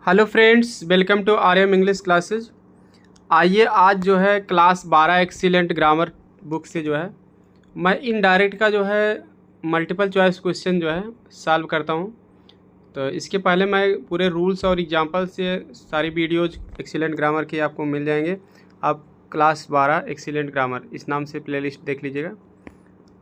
Hello friends, welcome to Aryam English classes. आइए आज जो है क्लास 12 एक्सीलेंट ग्रामर बुक से जो है मैं इनडायरेक्ट का जो है मल्टीपल चॉइस क्वेश्चन जो है सॉल्व करता हूं। तो इसके पहले मैं पूरे रूल्स और एग्जांपल से सारी वीडियोज एक्सीलेंट ग्रामर की आपको मिल जाएंगे। आप क्लास 12 एक्सीलेंट ग्रामर इस नाम से प्लेलिस्ट देख लीजिएगा।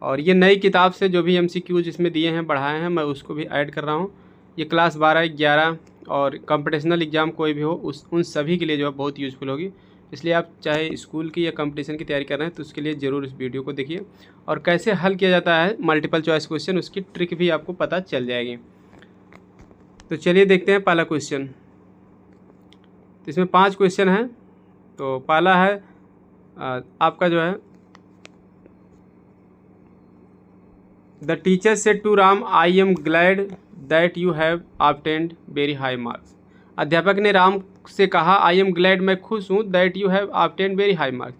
और ये नई किताब से जो भी MCQs इसमें दिए हैं बढ़ाए हैं, मैं उसको भी ऐड कर रहा हूँ। ये क्लास 12, 11 और कंपटीशनल एग्ज़ाम कोई भी हो उन सभी के लिए जो है बहुत यूज़फुल होगी। इसलिए आप चाहे स्कूल की या कंपटीशन की तैयारी कर रहे हैं तो उसके लिए ज़रूर इस वीडियो को देखिए। और कैसे हल किया जाता है मल्टीपल चॉइस क्वेश्चन, उसकी ट्रिक भी आपको पता चल जाएगी। तो चलिए देखते हैं पहला क्वेश्चन। तो इसमें 5 क्वेश्चन हैं। तो पहला है आपका जो है, the teacher said to Ram, I am glad that you have obtained very high marks. अध्यापक ने राम से कहा, आई एम ग्लैड, मैं खुश हूँ, that you have obtained very high marks,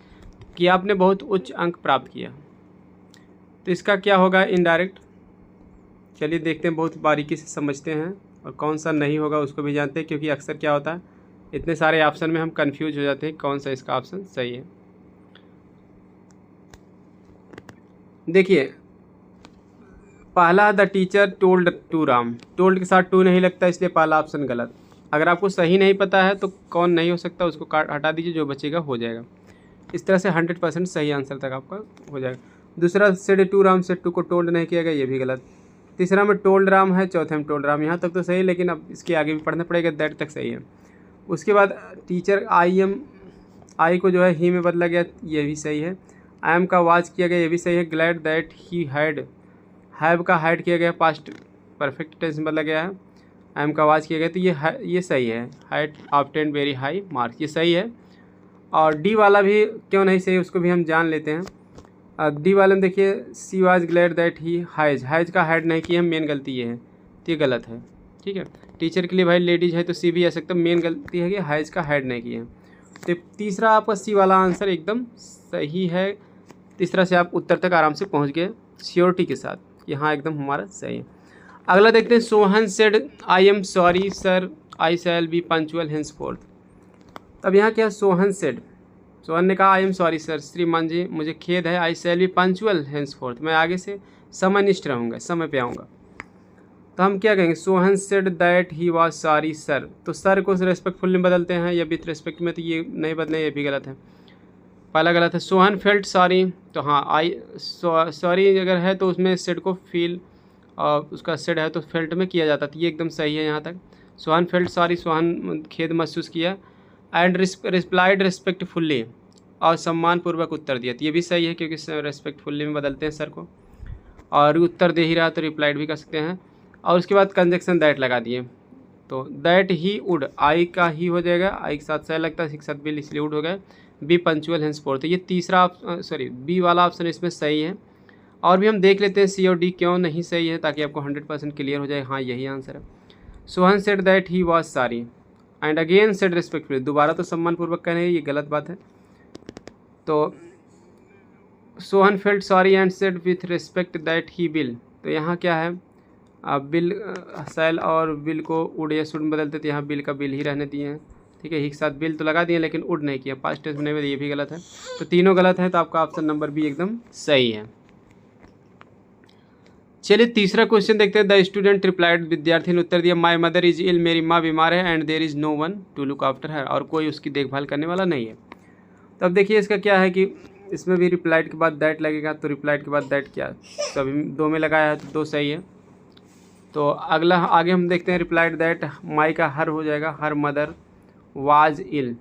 कि आपने बहुत उच्च अंक प्राप्त किया। तो इसका क्या होगा इनडायरेक्ट, चलिए देखते हैं, बहुत बारीकी से समझते हैं। और कौन सा नहीं होगा उसको भी जानते हैं, क्योंकि अक्सर क्या होता है इतने सारे ऑप्शन में हम कंफ्यूज हो जाते हैं कौन सा इसका ऑप्शन सही है। देखिए पहला, the teacher told to Ram, told के साथ टू नहीं लगता, इसलिए पहला ऑप्शन गलत। अगर आपको सही नहीं पता है तो कौन नहीं हो सकता उसको काट हटा दीजिए, जो बचेगा हो जाएगा। इस तरह से 100% सही आंसर तक आपका हो जाएगा। दूसरा, said to Ram, said to को टोल्ड नहीं किया गया, ये भी गलत। तीसरा में टोल्ड राम है, चौथे में टोल्ड राम, यहाँ तक तो सही, लेकिन अब इसके आगे भी पढ़ना पड़ेगा, दैट तक सही है। उसके बाद टीचर आई को जो है ही में बदला गया, ये भी सही है। आई एम का वाच किया गया, ये भी सही है। Glad that he had, have का हैड किया गया, पास्ट परफेक्ट टेंस में बदला गया है। आई एम का वाच किया गया, तो ये सही है। Had obtained very high marks, ये सही है। और डी वाला भी क्यों नहीं सही, उसको भी हम जान लेते हैं। डी वाले में देखिए, she was glad that he has का हैड नहीं किया, मेन गलती ये है, तो ये गलत है। ठीक है, टीचर के लिए भाई लेडीज है तो सी भी आ सकता है, मेन गलती है कि हैज का हैड नहीं किया। तो तीसरा आपका सी वाला आंसर एकदम सही है। तीसरा से आप उत्तर तक आराम से पहुँच गए श्योरिटी के साथ, यहाँ एकदम हमारा सही है। अगला देखते हैं, Sohan said, I am sorry sir, I shall be punctual henceforth. तब यहाँ क्या, सोहन सेड, सोहन ने कहा, आई एम सॉरी सर, श्रीमान जी मुझे खेद है, आई शैल बी पंचुअल हेंसफोर्थ, मैं आगे से समयनिष्ठ रहूँगा, समय पे आऊँगा। तो हम क्या कहेंगे, Sohan said that he was sorry sir, तो सर को रेस्पेक्टफुल में बदलते हैं या विथ रेस्पेक्ट में, तो ये नहीं बदले, ये भी गलत है, पहला गलत है। सोहन फेल्ट सॉरी, तो हाँ आई सॉरी अगर है तो उसमें सेड को फील, और उसका सेड है तो फेल्ट में किया जाता था, ये एकदम सही है यहाँ तक। सोहन फेल्ट सॉरी, सोहन खेद महसूस किया। एंड रिप्लाइड रेस्पेक्टफुल्ली, और सम्मानपूर्वक उत्तर दिया, तो ये भी सही है, क्योंकि रेस्पेक्टफुल्ली में बदलते हैं सर को, और उत्तर दे ही रहा तो रिप्लाइड भी कर सकते हैं। और उसके बाद कंजक्शन दैट लगा दिए, तो दैट ही वुड, आई का ही हो जाएगा, आई के साथ सह लगता है, एक साथ बिल, इसलिए वुड हो गया। बी पंचुअल हेंसफोर्थ, तो ये तीसरा बी वाला ऑप्शन इसमें सही है। और भी हम देख लेते हैं सी और डी क्यों नहीं सही है, ताकि आपको 100% क्लियर हो जाए, हाँ यही आंसर है। Sohan said that he was sorry and again said respectfully, दोबारा तो सम्मानपूर्वक कहने, ये गलत बात है। तो Sohan felt sorry and said with respect that he bill, तो यहाँ क्या है, बिल सैल और बिल को उड या शुड में बदलते, तो यहाँ बिल का बिल ही रहने दिए हैं। ठीक है, ही के साथ बिल तो लगा दिए, लेकिन उड नहीं किया, पास्ट टेंस में नहीं, ये भी गलत है। तो तीनों गलत है, तो आपका ऑप्शन नंबर बी एकदम सही है। चलिए तीसरा क्वेश्चन देखते हैं। द स्टूडेंट रिप्लाइड, विद्यार्थी ने उत्तर दिया, माई मदर इज इल, मेरी माँ बीमार है, and there is no one to look after her, और कोई उसकी देखभाल करने वाला नहीं है। तो अब देखिए इसका क्या है कि इसमें भी रिप्लाइड के बाद दैट लगेगा, तो रिप्लाइड के बाद दैट क्या, तो अभी दो में लगाया है तो दो सही है। तो अगला आगे हम देखते हैं, रिप्लाइड दैट, माई का हर हो जाएगा, her mother was ill,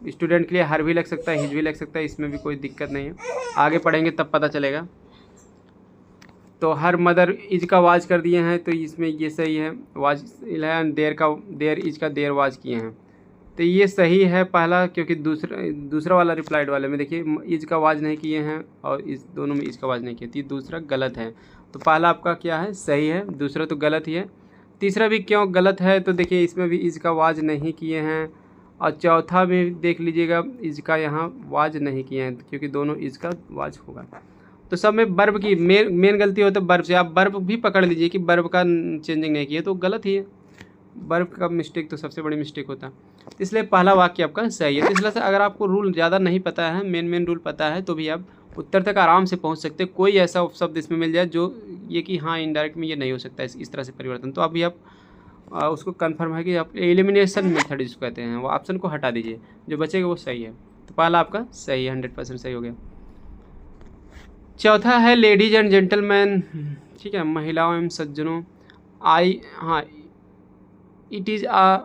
student के लिए हर भी लग सकता है, हिज भी लग सकता है, इसमें भी कोई दिक्कत नहीं है, आगे पढ़ेंगे तब पता चलेगा। तो हर मदर इज का वाज कर दिए हैं, तो इसमें ये सही है, वाज इल है, एंड देयर इज का देयर वाज किए हैं, तो ये सही है पहला, क्योंकि दूसरा वाला रिप्लाइड वाले में देखिए इज का वाज नहीं किए हैं, और इस दोनों में इज का वाज नहीं किया, तो ये दूसरा गलत है। तो पहला आपका क्या है, सही है, दूसरा तो गलत ही है। तीसरा भी क्यों गलत है, तो देखिए इसमें भी इज का वाज नहीं किए हैं, और चौथा में देख लीजिएगा इज का यहाँ वाज नहीं किए हैं, क्योंकि दोनों इज का वाज होगा। तो सब में वर्ब की मेन गलती हो तो वर्ब से, आप वर्ब भी पकड़ लीजिए कि वर्ब का चेंजिंग नहीं किया, तो गलत ही है। बर्फ का मिस्टेक तो सबसे बड़ी मिस्टेक होता है, इसलिए पहला वाक्य आपका सही है। तो इसलिए से अगर आपको रूल ज़्यादा नहीं पता है, मेन रूल पता है, तो भी आप उत्तर तक आराम से पहुंच सकते हैं। कोई ऐसा उपशब्द इसमें मिल जाए जो ये कि हाँ इनडायरेक्ट में ये नहीं हो सकता है इस तरह से परिवर्तन, तो अभी आप उसको कन्फर्म है कि आप एलिमिनेशन मेथड जिसको कहते हैं वो ऑप्शन को हटा दीजिए, जो बचेगा वो सही है। तो पहला आपका सही है, 100% सही हो गया। चौथा है लेडीज एंड जेंटलमैन, ठीक है, महिलाओं एवं सज्जनों। It is a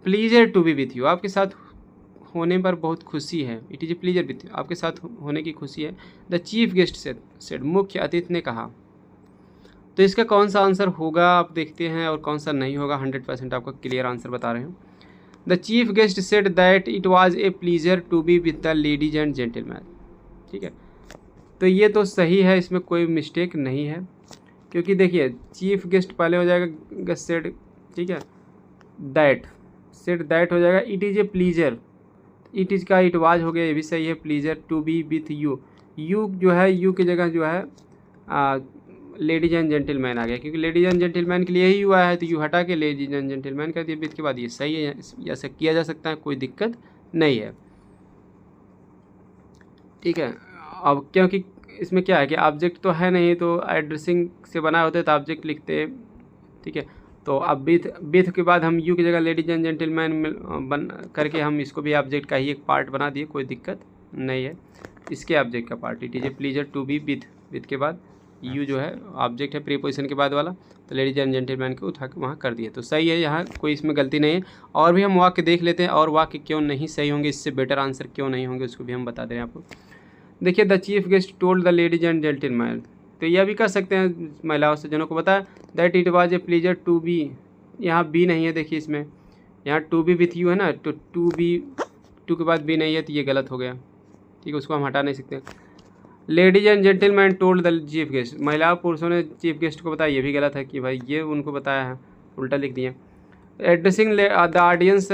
pleasure to be with you, आपके साथ होने पर बहुत खुशी है। It is a pleasure with you, आपके साथ होने की खुशी है। द चीफ गेस्ट सेड, मुख्य अतिथि ने कहा। तो इसका कौन सा आंसर होगा आप देखते हैं और कौन सा नहीं होगा। 100% आपका क्लियर आंसर बता रहे हैं। The chief guest said that it was a pleasure to be with the ladies and gentleman, ठीक है। तो ये तो सही है, इसमें कोई मिस्टेक नहीं है, क्योंकि देखिए चीफ गेस्ट पहले हो जाएगा सेड, ठीक है, दैट, सेड दैट हो जाएगा। It is a pleasure, it is का इट वाज हो गया, ये भी सही है। Pleasure to be with you, you जो है यू की जगह जो है लेडीज एंड जेंटलमैन आ गया, क्योंकि लेडीज एंड जेंटलमैन के लिए ही यू आया है, तो यू हटा के लेडीज एंड जेंटलमैन कर दिया विथ के बाद, ये सही है, ऐसा किया जा सकता है, कोई दिक्कत नहीं है, ठीक है। अब क्योंकि इसमें क्या है कि ऑब्जेक्ट तो है नहीं, तो एड्रेसिंग से बना होता है तो ऑब्जेक्ट लिखते हैं, ठीक है। तो अब विथ के बाद हम यू की जगह लेडीज एंड जेंटलमैन बन करके हम इसको भी ऑब्जेक्ट का ही एक पार्ट बना दिए, कोई दिक्कत नहीं है, इसके ऑब्जेक्ट का part. It is a pleasure to be with के बाद यू जो है ऑब्जेक्ट है प्रीपोजिशन के बाद वाला, तो लेडीज एंड जेंटलमैन को उठा के वहाँ कर दिए, तो सही है, यहाँ कोई इसमें गलती नहीं है। और भी हम वाक्य देख लेते हैं, और वाक्य क्यों नहीं सही होंगे, इससे बेटर आंसर क्यों नहीं होंगे, उसको भी हम बता दे रहे हैं आपको। देखिए, the chief guest told the ladies and gentleman, तो यह भी कर सकते हैं, महिलाओं से जनों को बताया that it was a pleasure to be, यहाँ बी नहीं है, देखिए इसमें यहाँ टू बी विथ यू है ना, तो टू के बाद बी नहीं है, तो ये गलत हो गया, ठीक है, उसको हम हटा नहीं सकते। Ladies and gentleman told the chief guest, महिला पुरुषों ने चीफ गेस्ट को बताया, ये भी गलत है कि भाई ये उनको बताया है, उल्टा लिख दिया। एड्रेसिंग द ऑडियंस,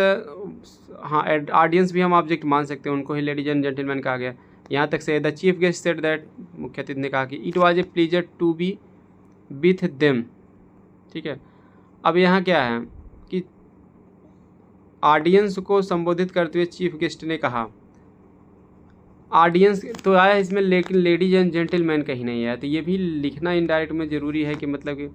हाँ ऑडियंस भी हम ऑब्जेक्ट मान सकते हैं, उनको ही लेडीज एंड जेंटलमैन कहा गया। यहाँ तक से the chief guest said that, मुख्य अतिथि ने कहा कि it was a pleasure to be with them, ठीक है। अब यहाँ क्या है कि ऑडियंस को संबोधित करते हुए चीफ गेस्ट ने कहा, ऑडियंस तो आया इसमें, लेकिन लेडीज एंड जेंटलमैन कहीं नहीं आया, तो ये भी लिखना इनडायरेक्ट में ज़रूरी है कि मतलब कि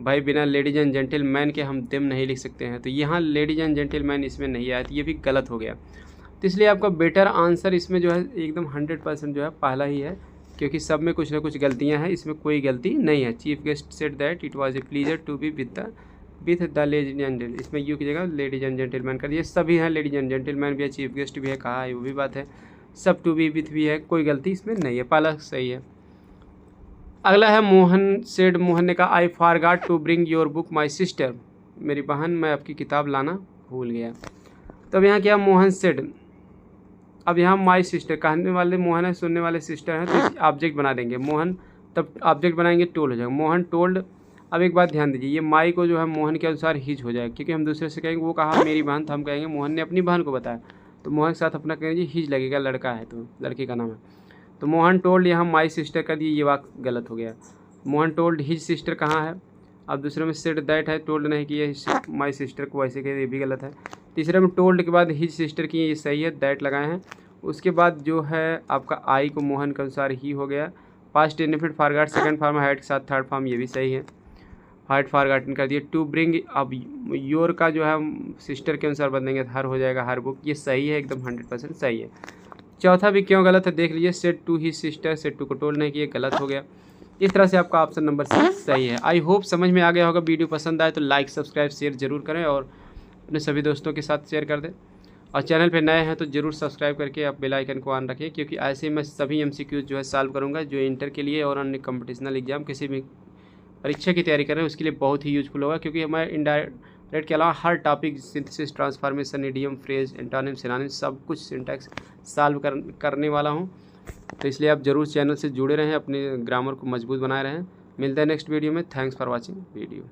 भाई बिना लेडीज एंड जेंटलमैन के हम देम नहीं लिख सकते हैं, तो यहाँ लेडीज एंड जेंटलमैन इसमें नहीं आया, तो ये भी गलत हो गया। तो इसलिए आपका बेटर आंसर इसमें जो है एकदम 100% जो है पहला ही है, क्योंकि सब में कुछ ना कुछ गलतियाँ हैं, इसमें कोई गलती नहीं है। Chief guest said that it was a pleasure to be with the ladies and, इसमें यू की जगह लेडीज एंड जेंटलमैन कर दिए, सभी हैं, लेडीज एंड जेंटलमैन भी है, चीफ गेस्ट भी है, कहा है वो भी बात है, सब टू बी विथ भी है, कोई गलती इसमें नहीं है, पहला सही है। अगला है मोहन सेड, मोहन ने कहा I forgot to bring your book my sister, मेरी बहन मैं आपकी किताब लाना भूल गया। तब यहाँ क्या, मोहन सेड, अब यहाँ माय सिस्टर, कहने वाले मोहन है, सुनने वाले सिस्टर हैं, तो ऑब्जेक्ट बना देंगे मोहन, तब ऑब्जेक्ट बनाएंगे टोल्ड हो जाएगा, मोहन टोल्ड। अब एक बात ध्यान दीजिए, ये माई को जो है मोहन के अनुसार हिज हो जाएगा, क्योंकि हम दूसरे से कहेंगे वो कहा मेरी बहन, तो हम कहेंगे मोहन ने अपनी बहन को बताया, तो मोहन के साथ अपना कहेंगे हिज लगेगा, लड़का है तो लड़के का नाम है, तो मोहन टोल्ड यहाँ माई सिस्टर कर दिए, ये वाक्य गलत हो गया। मोहन टोल्ड हिज सिस्टर कहाँ है, अब दूसरे में सेड दैट है, टोल्ड नहीं किया माई सिस्टर को, वैसे कहे ये भी गलत है। तीसरे में टोल्ड के बाद हिज सिस्टर की, ये सही है, दैट लगाए हैं। उसके बाद जो है आपका आई को मोहन के अनुसार ही हो गया। Past indefinite forgot second form had के साथ थर्ड फॉर्म, ये भी सही है, हार्ड फॉरगॉटन कर दिए। टू ब्रिंग, अब योर का जो है सिस्टर के अनुसार बदलेंगे, हर हो जाएगा हर बुक, ये सही है, एकदम 100% सही है। चौथा भी क्यों गलत है देख लीजिए, said to he sister, said to को टोल्ड नहीं किया, गलत हो गया। इस तरह से आपका ऑप्शन नंबर 6 सही है। आई होप समझ में आ गया होगा। वीडियो पसंद आए तो लाइक सब्सक्राइब शेयर जरूर करें और अपने सभी दोस्तों के साथ शेयर कर दें, और चैनल पे नए हैं तो ज़रूर सब्सक्राइब करके आप बेल आइकन को ऑन रखें, क्योंकि ऐसे मैं सभी MCQ जो है सॉल्व करूँगा जो इंटर के लिए और अन्य कॉम्पिटिशनल एग्जाम किसी भी परीक्षा की तैयारी कर रहे हैं उसके लिए बहुत ही यूजफुल होगा, क्योंकि हमारे इंडायरेक्ट के अलावा हर topic synthesis, transformation, idiom, phrase, antonym, synonym सब कुछ सिंटैक्स सॉल्व करने वाला हूँ। तो इसलिए आप ज़रूर चैनल से जुड़े रहें, अपने ग्रामर को मजबूत बनाए रहें। मिलते हैं नेक्स्ट वीडियो में। Thanks for watching video.